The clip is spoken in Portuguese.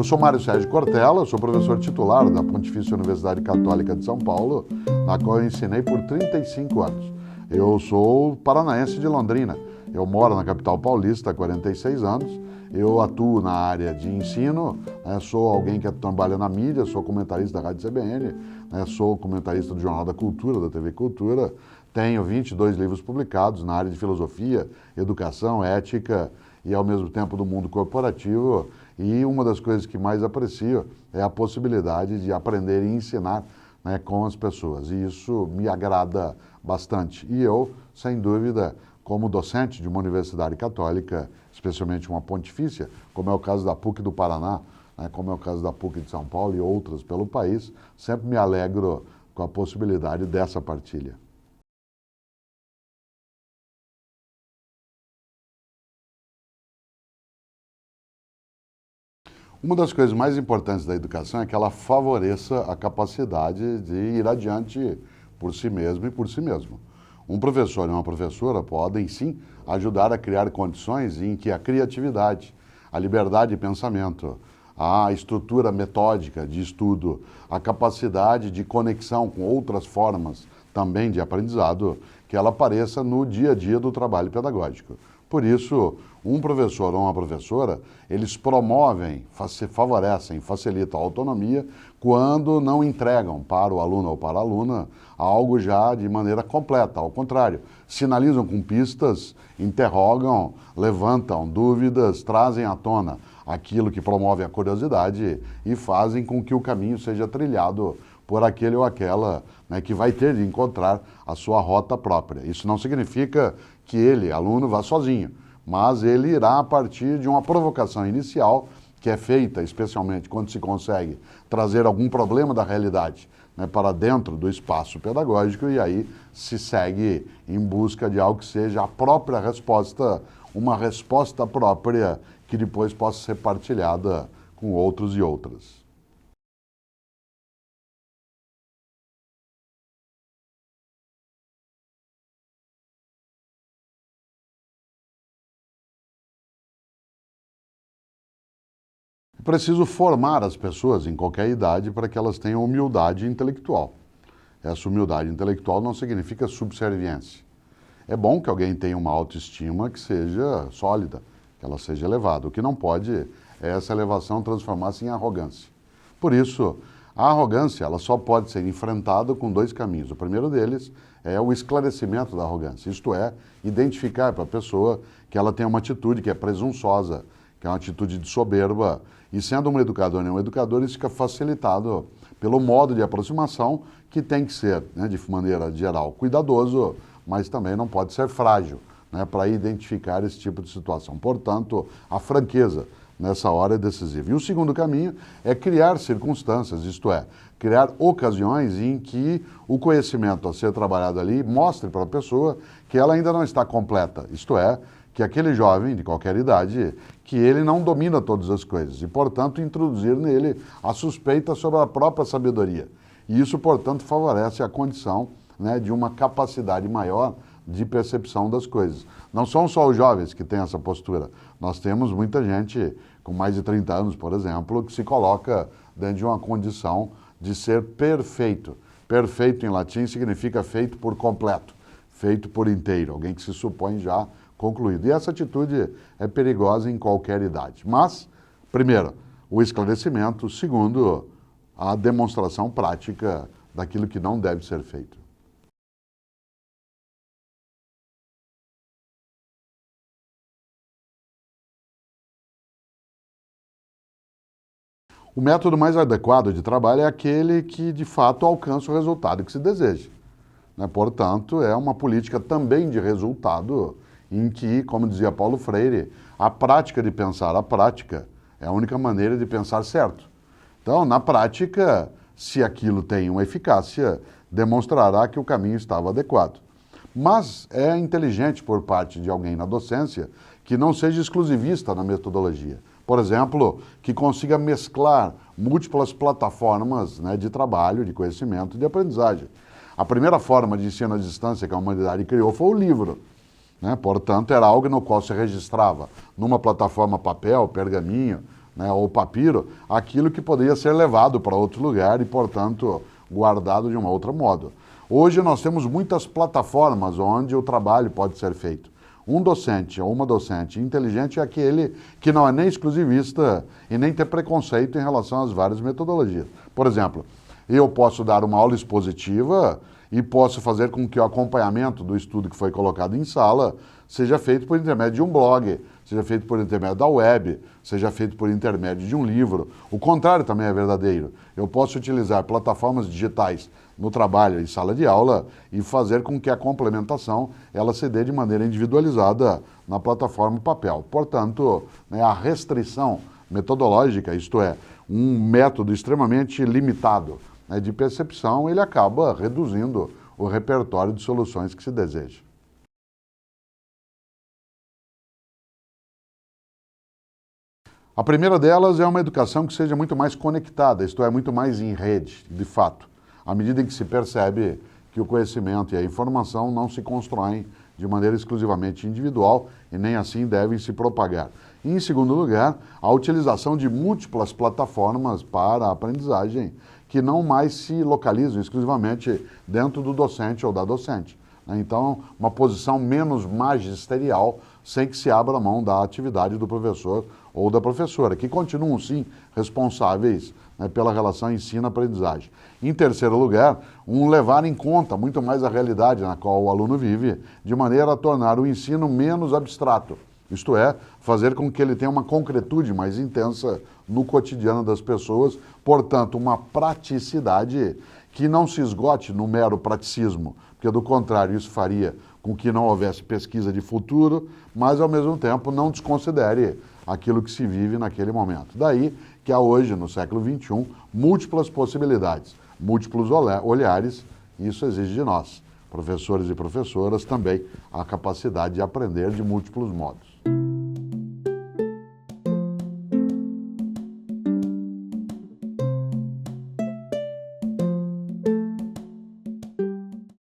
Eu sou Mário Sérgio Cortella, sou professor titular da Pontifícia Universidade Católica de São Paulo, na qual eu ensinei por 35 anos. Eu sou paranaense de Londrina, eu moro na capital paulista há 46 anos, eu atuo na área de ensino, sou alguém que trabalha na mídia, sou comentarista da Rádio CBN, sou comentarista do Jornal da Cultura, da TV Cultura, tenho 22 livros publicados na área de filosofia, educação, ética e ao mesmo tempo do mundo corporativo, e uma das coisas que mais aprecio é a possibilidade de aprender e ensinar com as pessoas, e isso me agrada bastante. E eu, sem dúvida, como docente de uma universidade católica, especialmente uma pontifícia, como é o caso da PUC do Paraná, como é o caso da PUC de São Paulo e outras pelo país, sempre me alegro com a possibilidade dessa partilha. Uma das coisas mais importantes da educação é que ela favoreça a capacidade de ir adiante por si mesmo e por si mesmo. Um professor e uma professora podem, sim, ajudar a criar condições em que a criatividade, a liberdade de pensamento, a estrutura metódica de estudo, a capacidade de conexão com outras formas também de aprendizado, que ela apareça no dia a dia do trabalho pedagógico. Por isso, um professor ou uma professora, eles promovem, favorecem, facilitam a autonomia quando não entregam para o aluno ou para a aluna algo já de maneira completa. Ao contrário, sinalizam com pistas, interrogam, levantam dúvidas, trazem à tona aquilo que promove a curiosidade e fazem com que o caminho seja trilhado por aquele ou aquela que vai ter de encontrar a sua rota própria. Isso não significa que ele, aluno, vá sozinho, mas ele irá a partir de uma provocação inicial que é feita especialmente quando se consegue trazer algum problema da realidade para dentro do espaço pedagógico, e aí se segue em busca de algo que seja a própria resposta, uma resposta própria que depois possa ser partilhada com outros e outras. É preciso formar as pessoas em qualquer idade para que elas tenham humildade intelectual. Essa humildade intelectual não significa subserviência. É bom que alguém tenha uma autoestima que seja sólida, que ela seja elevada. O que não pode é essa elevação transformar-se em arrogância. Por isso, a arrogância ela só pode ser enfrentada com dois caminhos. O primeiro deles é o esclarecimento da arrogância, isto é, identificar para a pessoa que ela tem uma atitude que é presunçosa, que é uma atitude de soberba, e sendo um educador e um educador, isso fica facilitado pelo modo de aproximação que tem que ser, de maneira geral, cuidadoso, mas também não pode ser frágil, para identificar esse tipo de situação. Portanto, a franqueza nessa hora é decisiva. E o segundo caminho é criar circunstâncias, isto é, criar ocasiões em que o conhecimento a ser trabalhado ali mostre para a pessoa que ela ainda não está completa, isto é, que aquele jovem de qualquer idade, que ele não domina todas as coisas e, portanto, introduzir nele a suspeita sobre a própria sabedoria. E isso, portanto, favorece a condição de uma capacidade maior de percepção das coisas. Não são só os jovens que têm essa postura. Nós temos muita gente com mais de 30 anos, por exemplo, que se coloca dentro de uma condição de ser perfeito. Perfeito em latim significa feito por completo, feito por inteiro, alguém que se supõe já concluído. E essa atitude é perigosa em qualquer idade. Mas, primeiro, o esclarecimento. Segundo, a demonstração prática daquilo que não deve ser feito. O método mais adequado de trabalho é aquele que, de fato, alcança o resultado que se deseja. Portanto, é uma política também de resultado em que, como dizia Paulo Freire, a prática de pensar a prática é a única maneira de pensar certo. Então, na prática, se aquilo tem uma eficácia, demonstrará que o caminho estava adequado. Mas é inteligente por parte de alguém na docência que não seja exclusivista na metodologia. Por exemplo, que consiga mesclar múltiplas plataformas de trabalho, de conhecimento e de aprendizagem. A primeira forma de ensino à distância que a humanidade criou foi o livro. Portanto, era algo no qual se registrava numa plataforma papel, pergaminho, né, ou papiro, aquilo que poderia ser levado para outro lugar e, portanto, guardado de um outro modo. Hoje nós temos muitas plataformas onde o trabalho pode ser feito. Um docente ou uma docente inteligente é aquele que não é nem exclusivista e nem tem preconceito em relação às várias metodologias. Por exemplo, eu posso dar uma aula expositiva e posso fazer com que o acompanhamento do estudo que foi colocado em sala seja feito por intermédio de um blog, seja feito por intermédio da web, seja feito por intermédio de um livro. O contrário também é verdadeiro. Eu posso utilizar plataformas digitais no trabalho em sala de aula e fazer com que a complementação ela se dê de maneira individualizada na plataforma papel. Portanto, né, a restrição metodológica, isto é, um método extremamente limitado, né, de percepção, ele acaba reduzindo o repertório de soluções que se deseja. A primeira delas é uma educação que seja muito mais conectada, isto é, muito mais em rede, de fato, à medida em que se percebe que o conhecimento e a informação não se constroem de maneira exclusivamente individual e nem assim devem se propagar. E, em segundo lugar, a utilização de múltiplas plataformas para a aprendizagem que não mais se localizam exclusivamente dentro do docente ou da docente. Então, uma posição menos magisterial, sem que se abra mão da atividade do professor ou da professora, que continuam, sim, responsáveis, né, pela relação ensino-aprendizagem. Em terceiro lugar, levar em conta muito mais a realidade na qual o aluno vive, de maneira a tornar o ensino menos abstrato. Isto é, fazer com que ele tenha uma concretude mais intensa no cotidiano das pessoas, portanto, uma praticidade que não se esgote no mero praticismo, porque do contrário isso faria com que não houvesse pesquisa de futuro, mas ao mesmo tempo não desconsidere aquilo que se vive naquele momento. Daí que há hoje, no século XXI, múltiplas possibilidades, múltiplos olhares, e isso exige de nós, professores e professoras, também a capacidade de aprender de múltiplos modos.